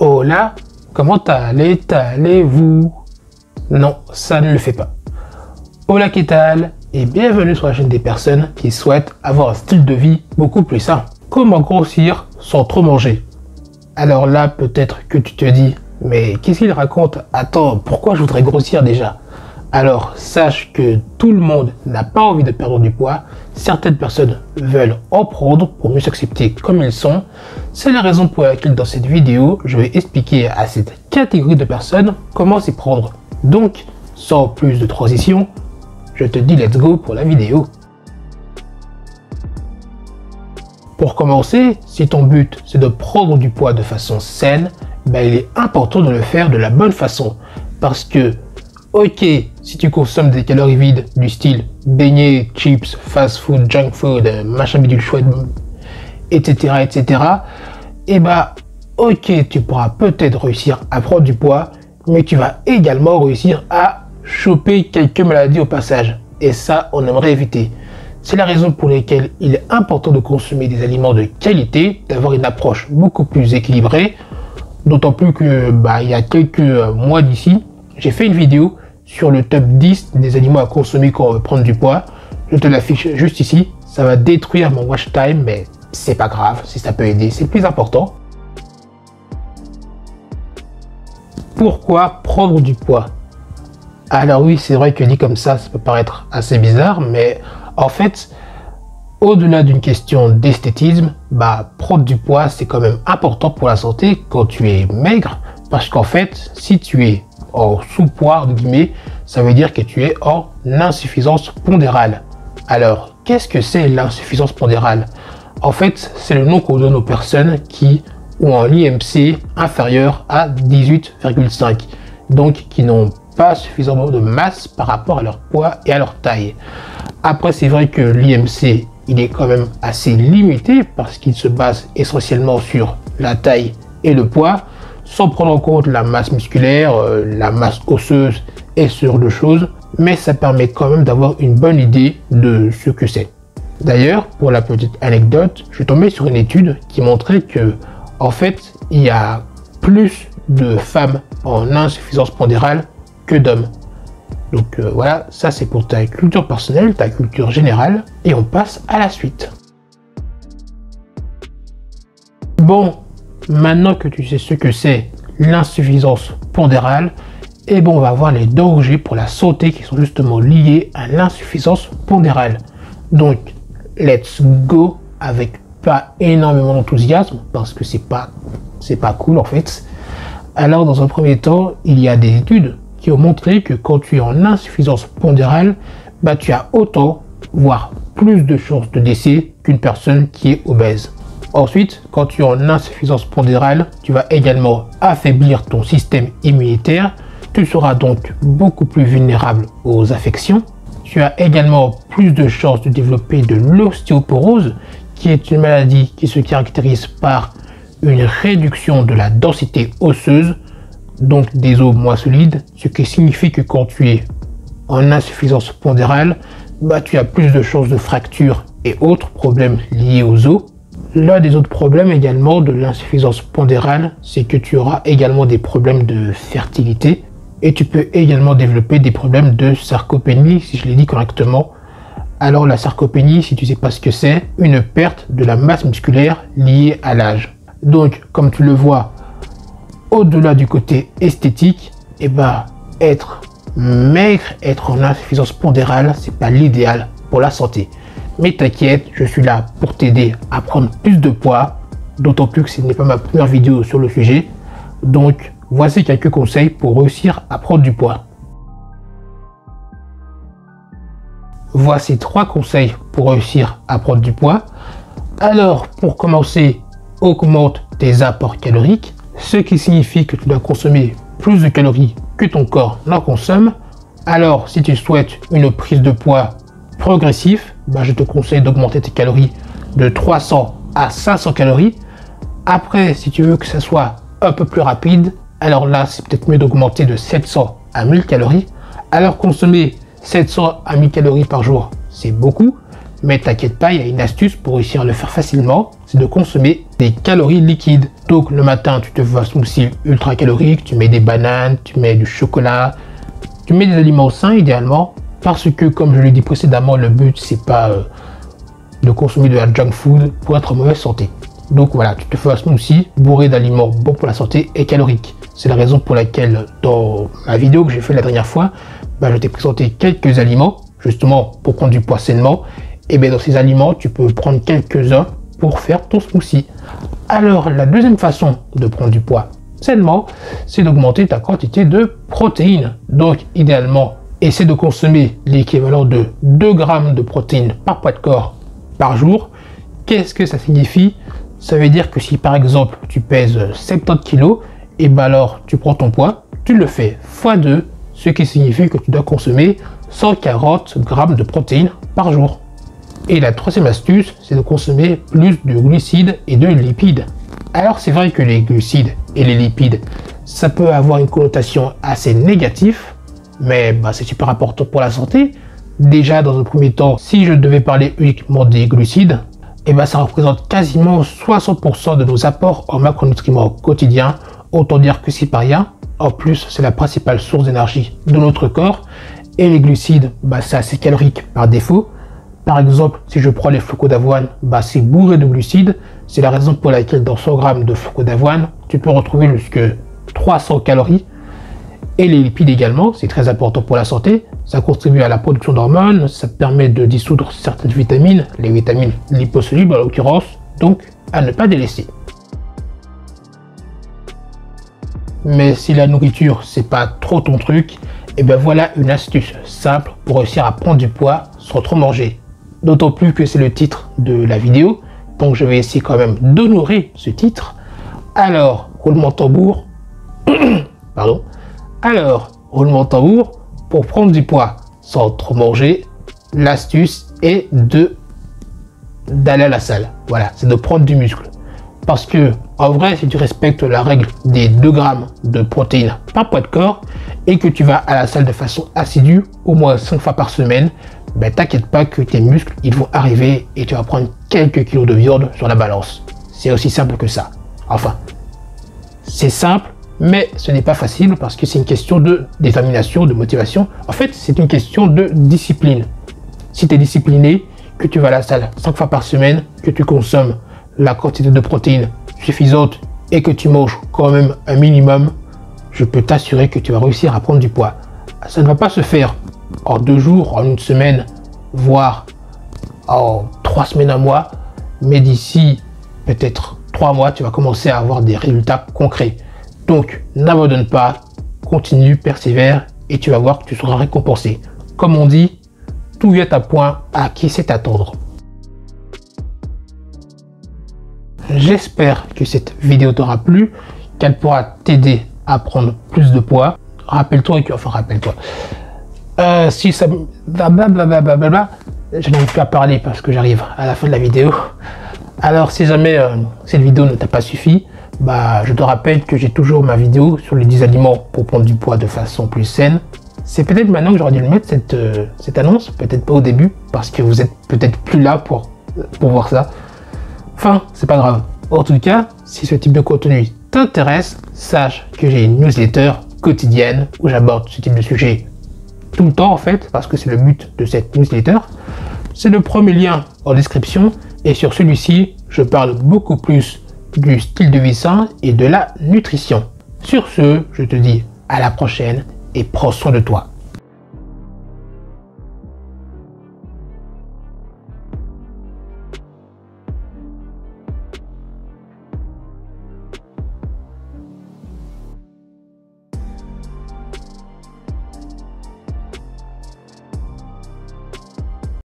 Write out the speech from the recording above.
Hola, comment allez-vous? Non, ça ne le fait pas. Hola, qu'est-ce et bienvenue sur la chaîne des personnes qui souhaitent avoir un style de vie beaucoup plus sain. Comment grossir sans trop manger? Alors là, peut-être que tu te dis, mais qu'est-ce qu'il raconte? Attends, pourquoi je voudrais grossir déjà? Alors, sache que tout le monde n'a pas envie de perdre du poids. Certaines personnes veulent en prendre pour mieux s'accepter comme ils sont. C'est la raison pour laquelle dans cette vidéo, je vais expliquer à cette catégorie de personnes comment s'y prendre. Donc, sans plus de transition, je te dis let's go pour la vidéo. Pour commencer, si ton but c'est de prendre du poids de façon saine, il est important de le faire de la bonne façon. Parce que, ok, si tu consommes des calories vides du style beignets, chips, fast food, junk food, machin bidule chouette, etc., ok, tu pourras peut-être réussir à prendre du poids, mais tu vas également réussir à choper quelques maladies au passage. Et ça, on aimerait éviter. C'est la raison pour laquelle il est important de consommer des aliments de qualité, d'avoir une approche beaucoup plus équilibrée. D'autant plus que, il y a quelques mois d'ici, j'ai fait une vidéo sur le top 10 des aliments à consommer quand on veut prendre du poids. Je te l'affiche juste ici. Ça va détruire mon watch time, mais c'est pas grave. Si ça peut aider, c'est le plus important. Pourquoi prendre du poids? Alors oui, c'est vrai que dit comme ça peut paraître assez bizarre, mais en fait, au-delà d'une question d'esthétisme, prendre du poids, c'est quand même important pour la santé quand tu es maigre, parce qu'en fait, si tu es en sous-poids, entre guillemets, ça veut dire que tu es en insuffisance pondérale. Alors, qu'est-ce que c'est l'insuffisance pondérale? En fait, c'est le nom qu'on donne aux personnes qui ont un IMC inférieur à 18,5, donc qui n'ont pas suffisamment de masse par rapport à leur poids et à leur taille. Après, c'est vrai que l'IMC, il est quand même assez limité parce qu'il se base essentiellement sur la taille et le poids, sans prendre en compte la masse musculaire, la masse osseuse et ce genre de choses, mais ça permet quand même d'avoir une bonne idée de ce que c'est. D'ailleurs, pour la petite anecdote, je suis tombé sur une étude qui montrait que, en fait, il y a plus de femmes en insuffisance pondérale que d'hommes. Donc voilà, ça c'est pour ta culture personnelle, ta culture générale, et on passe à la suite. Bon, maintenant que tu sais ce que c'est l'insuffisance pondérale, on va voir les dangers pour la santé qui sont justement liés à l'insuffisance pondérale. Donc, let's go avec pas énormément d'enthousiasme parce que c'est pas cool en fait. Alors, dans un premier temps, il y a des études qui ont montré que quand tu es en insuffisance pondérale, tu as autant, voire plus de chances de décès qu'une personne qui est obèse. Ensuite, quand tu es en insuffisance pondérale, tu vas également affaiblir ton système immunitaire. Tu seras donc beaucoup plus vulnérable aux affections. Tu as également plus de chances de développer de l'ostéoporose, qui est une maladie qui se caractérise par une réduction de la densité osseuse, donc des os moins solides, ce qui signifie que quand tu es en insuffisance pondérale, tu as plus de chances de fractures et autres problèmes liés aux os. L'un des autres problèmes également de l'insuffisance pondérale, c'est que tu auras également des problèmes de fertilité et tu peux également développer des problèmes de sarcopénie, si je l'ai dit correctement. Alors la sarcopénie, si tu sais pas ce que c'est, une perte de la masse musculaire liée à l'âge. Donc, comme tu le vois, au-delà du côté esthétique, être maigre, être en insuffisance pondérale, c'est pas l'idéal pour la santé. Mais t'inquiète, je suis là pour t'aider à prendre plus de poids, d'autant plus que ce n'est pas ma première vidéo sur le sujet. Donc, voici quelques conseils pour réussir à prendre du poids. Voici 3 conseils pour réussir à prendre du poids. Alors, pour commencer, augmente tes apports caloriques, ce qui signifie que tu dois consommer plus de calories que ton corps n'en consomme. Alors, si tu souhaites une prise de poids progressive, je te conseille d'augmenter tes calories de 300 à 500 calories. Après, si tu veux que ça soit un peu plus rapide, alors là, c'est peut-être mieux d'augmenter de 700 à 1000 calories. Alors, consommer 700 à 1000 calories par jour, c'est beaucoup. Mais t'inquiète pas, il y a une astuce pour réussir à le faire facilement, c'est de consommer des calories liquides. Donc le matin, tu te fais un smoothie ultra calorique, tu mets des bananes, tu mets du chocolat, tu mets des aliments sains idéalement, parce que comme je l'ai dit précédemment, le but c'est pas de consommer de la junk food pour être en mauvaise santé. Donc voilà, tu te fais un smoothie bourré d'aliments bons pour la santé et caloriques. C'est la raison pour laquelle dans la vidéo que j'ai fait la dernière fois, je t'ai présenté quelques aliments, justement pour prendre du poids sainement. Et bien dans ces aliments, tu peux prendre quelques-uns pour faire ton smoothie. Alors la deuxième façon de prendre du poids sainement, c'est d'augmenter ta quantité de protéines. Donc idéalement, essaie de consommer l'équivalent de 2 grammes de protéines par poids de corps par jour. Qu'est-ce que ça signifie? Ça veut dire que si par exemple tu pèses 70 kg, et ben alors tu prends ton poids, tu le fais x2, ce qui signifie que tu dois consommer 140 grammes de protéines par jour. Et la troisième astuce, c'est de consommer plus de glucides et de lipides. Alors c'est vrai que les glucides et les lipides, ça peut avoir une connotation assez négative, mais c'est super important pour la santé. Déjà dans un premier temps, si je devais parler uniquement des glucides, et ça représente quasiment 60% de nos apports en macronutriments quotidiens. Autant dire que c'est pas rien. En plus, c'est la principale source d'énergie de notre corps. Et les glucides, c'est assez calorique par défaut. Par exemple, si je prends les flocons d'avoine, c'est bourré de glucides. C'est la raison pour laquelle dans 100 grammes de flocons d'avoine, tu peux retrouver jusque 300 calories. Et les lipides également, c'est très important pour la santé. Ça contribue à la production d'hormones, ça permet de dissoudre certaines vitamines, les vitamines liposolubles en l'occurrence, donc à ne pas délaisser. Mais si la nourriture c'est pas trop ton truc, et voilà une astuce simple pour réussir à prendre du poids sans trop manger. D'autant plus que c'est le titre de la vidéo, donc je vais essayer quand même d'honorer ce titre. Alors, roulement de tambour, pardon. Alors, roulement de tambour, pour prendre du poids sans trop manger, l'astuce est d'aller à la salle. Voilà, c'est de prendre du muscle. Parce que, en vrai, si tu respectes la règle des 2 grammes de protéines par poids de corps et que tu vas à la salle de façon assidue, au moins 5 fois par semaine, t'inquiète pas que tes muscles, ils vont arriver et tu vas prendre quelques kilos de viande sur la balance. C'est aussi simple que ça. Enfin, c'est simple, mais ce n'est pas facile parce que c'est une question de détermination, de motivation. En fait, c'est une question de discipline. Si tu es discipliné, que tu vas à la salle 5 fois par semaine, que tu consommes la quantité de protéines suffisante et que tu manges quand même un minimum, je peux t'assurer que tu vas réussir à prendre du poids. Ça ne va pas se faire en 2 jours, en 1 semaine, voire en 3 semaines, 1 mois, mais d'ici peut-être 3 mois, tu vas commencer à avoir des résultats concrets. Donc, n'abandonne pas, continue, persévère et tu vas voir que tu seras récompensé. Comme on dit, tout vient à point à qui sait attendre. J'espère que cette vidéo t'aura plu, qu'elle pourra t'aider à prendre plus de poids. Rappelle-toi que, si ça... je n'arrive plus à parler parce que j'arrive à la fin de la vidéo. Alors, si jamais cette vidéo ne t'a pas suffi, je te rappelle que j'ai toujours ma vidéo sur les 10 aliments pour prendre du poids de façon plus saine. C'est peut-être maintenant que j'aurais dû le mettre cette annonce, peut-être pas au début, parce que vous êtes peut-être plus là pour voir ça. Enfin, c'est pas grave. En tout cas, si ce type de contenu t'intéresse, sache que j'ai une newsletter quotidienne où j'aborde ce type de sujet tout le temps en fait, parce que c'est le but de cette newsletter. C'est le premier lien en description et sur celui-ci, je parle beaucoup plus du style de vie sain et de la nutrition. Sur ce, je te dis à la prochaine et prends soin de toi.